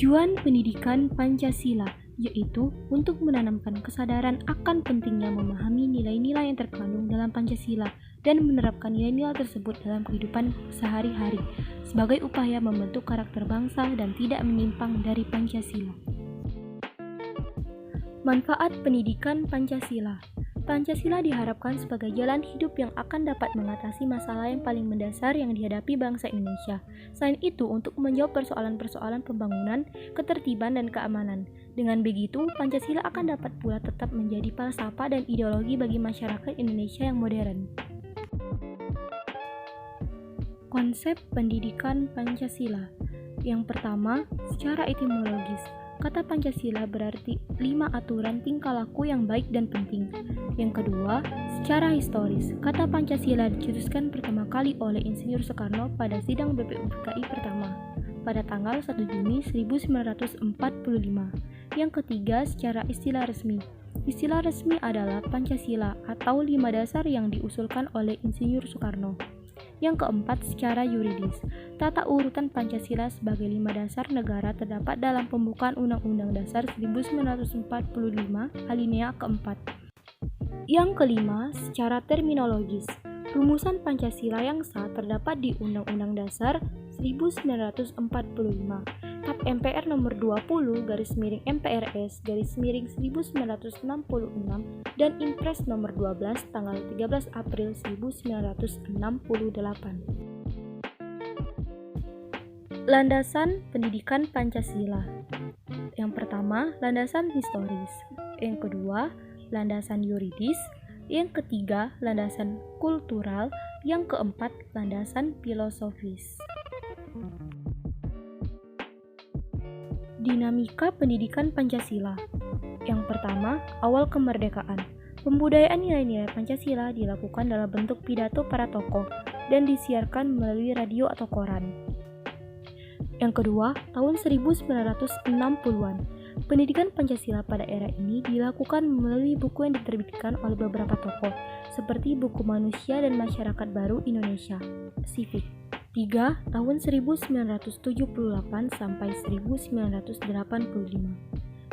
Tujuan pendidikan Pancasila yaitu untuk menanamkan kesadaran akan pentingnya memahami nilai-nilai yang terkandung dalam Pancasila dan menerapkan nilai-nilai tersebut dalam kehidupan sehari-hari sebagai upaya membentuk karakter bangsa dan tidak menyimpang dari Pancasila. Manfaat pendidikan Pancasila. Pancasila diharapkan sebagai jalan hidup yang akan dapat mengatasi masalah yang paling mendasar yang dihadapi bangsa Indonesia. Selain itu, untuk menjawab persoalan-persoalan pembangunan, ketertiban, dan keamanan. Dengan begitu, Pancasila akan dapat pula tetap menjadi falsafah dan ideologi bagi masyarakat Indonesia yang modern. Konsep pendidikan Pancasila. Yang pertama, secara etimologis. Kata Pancasila berarti 5 aturan tingkah laku yang baik dan penting. Yang kedua, secara historis. Kata Pancasila dicetuskan pertama kali oleh Insinyur Soekarno pada sidang BPUPKI pertama pada tanggal 1 Juni 1945. Yang ketiga, secara istilah resmi. Istilah resmi adalah Pancasila atau 5 dasar yang diusulkan oleh Insinyur Soekarno. Yang keempat, secara yuridis. Tata urutan Pancasila sebagai 5 dasar negara terdapat dalam pembukaan Undang-Undang Dasar 1945 alinea keempat. Yang kelima, secara terminologis. Rumusan Pancasila yang sah terdapat di Undang-Undang Dasar 1945, Tap MPR nomor 20/MPRS/1966 dan Impres nomor 12 tanggal 13 April 1968. Landasan pendidikan Pancasila. Yang pertama, landasan historis. Yang kedua, landasan yuridis. Yang ketiga, landasan kultural. Yang keempat, landasan filosofis. Dinamika pendidikan Pancasila. Yang pertama, awal kemerdekaan. Pembudayaan nilai-nilai Pancasila dilakukan dalam bentuk pidato para tokoh dan disiarkan melalui radio atau koran. Yang kedua, tahun 1960-an. Pendidikan Pancasila pada era ini dilakukan melalui buku yang diterbitkan oleh beberapa tokoh, seperti buku Manusia dan Masyarakat Baru Indonesia, Civic. 3. Tahun 1978 sampai 1985.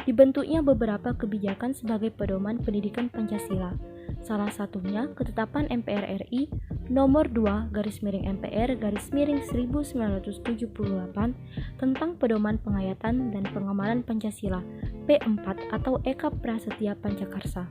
Dibentuknya beberapa kebijakan sebagai pedoman pendidikan Pancasila. Salah satunya ketetapan MPR RI nomor 2/MPR/1978 tentang pedoman penghayatan dan pengamalan Pancasila P4 atau Eka Prasetya Pancakarsa.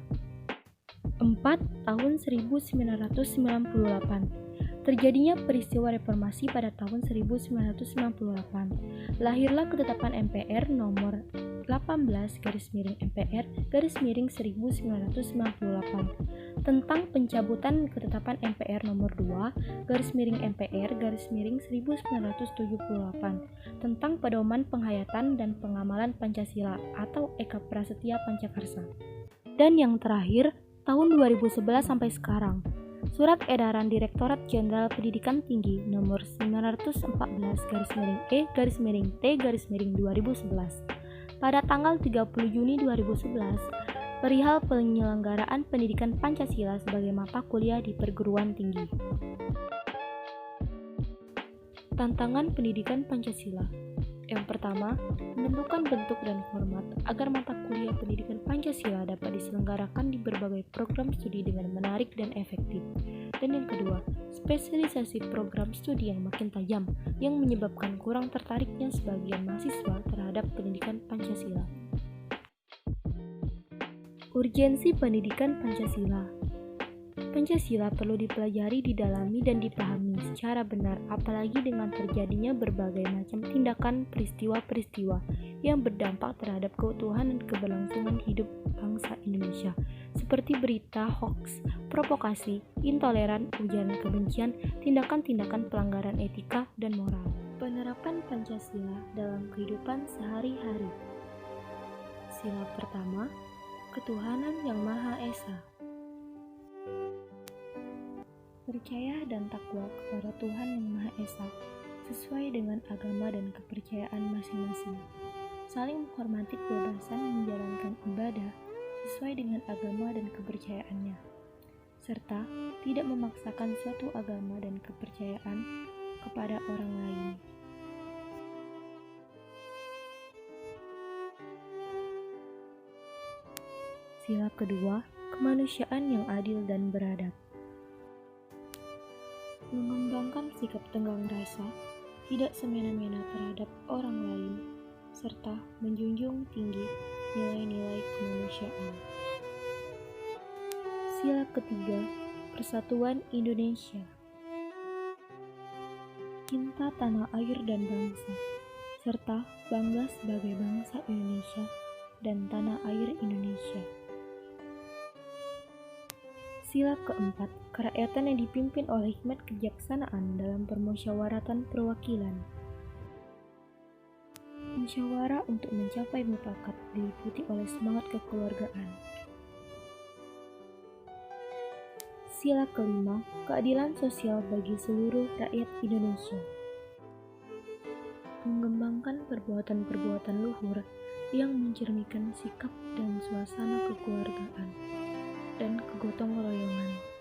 4. Tahun 1998. Terjadinya peristiwa reformasi pada tahun 1998. Lahirlah ketetapan MPR nomor 18/MPR/1998 tentang pencabutan ketetapan MPR nomor 2/MPR/1978 tentang pedoman penghayatan dan pengamalan Pancasila atau Eka Prasetya Pancakarsa. Dan yang terakhir, tahun 2011 sampai sekarang. Surat Edaran Direktorat Jenderal Pendidikan Tinggi nomor 914/E/T/2011 pada tanggal 30 Juni 2011 perihal penyelenggaraan pendidikan Pancasila sebagai mata kuliah di perguruan tinggi. Tantangan pendidikan Pancasila. Yang pertama, menentukan bentuk dan format agar mata kuliah pendidikan Pancasila dapat diselenggarakan di berbagai program studi dengan menarik dan efektif. Dan yang kedua, spesialisasi program studi yang makin tajam yang menyebabkan kurang tertariknya sebagian mahasiswa terhadap pendidikan Pancasila. Urgensi pendidikan Pancasila. Pancasila perlu dipelajari, didalami, dan dipahami secara benar, apalagi dengan terjadinya berbagai macam tindakan peristiwa-peristiwa yang berdampak terhadap keutuhan dan keberlangsungan hidup bangsa Indonesia, seperti berita, hoaks, provokasi, intoleran, ujaran kebencian, tindakan-tindakan pelanggaran etika dan moral. Penerapan Pancasila dalam kehidupan sehari-hari. Sila pertama, ketuhanan yang Maha Esa. Percaya dan takwa kepada Tuhan yang Maha Esa, sesuai dengan agama dan kepercayaan masing-masing. Saling menghormati kebebasan menjalankan ibadah sesuai dengan agama dan kepercayaannya, serta tidak memaksakan suatu agama dan kepercayaan kepada orang lain. Sila kedua, kemanusiaan yang adil dan beradab. Mengembangkan sikap tenggang rasa, tidak semena-mena terhadap orang lain, serta menjunjung tinggi nilai-nilai kemanusiaan. Sila ketiga, Persatuan Indonesia. Cinta tanah air dan bangsa, serta bangga sebagai bangsa Indonesia dan tanah air Indonesia. Sila keempat, kerakyatan yang dipimpin oleh hikmat kejaksanaan dalam permusyawaratan perwakilan. Musyawarah untuk mencapai mufakat diliputi oleh semangat kekeluargaan. Sila kelima, keadilan sosial bagi seluruh rakyat Indonesia. Mengembangkan perbuatan-perbuatan luhur yang mencerminkan sikap dan suasana kekeluargaan dan kegotong royongan.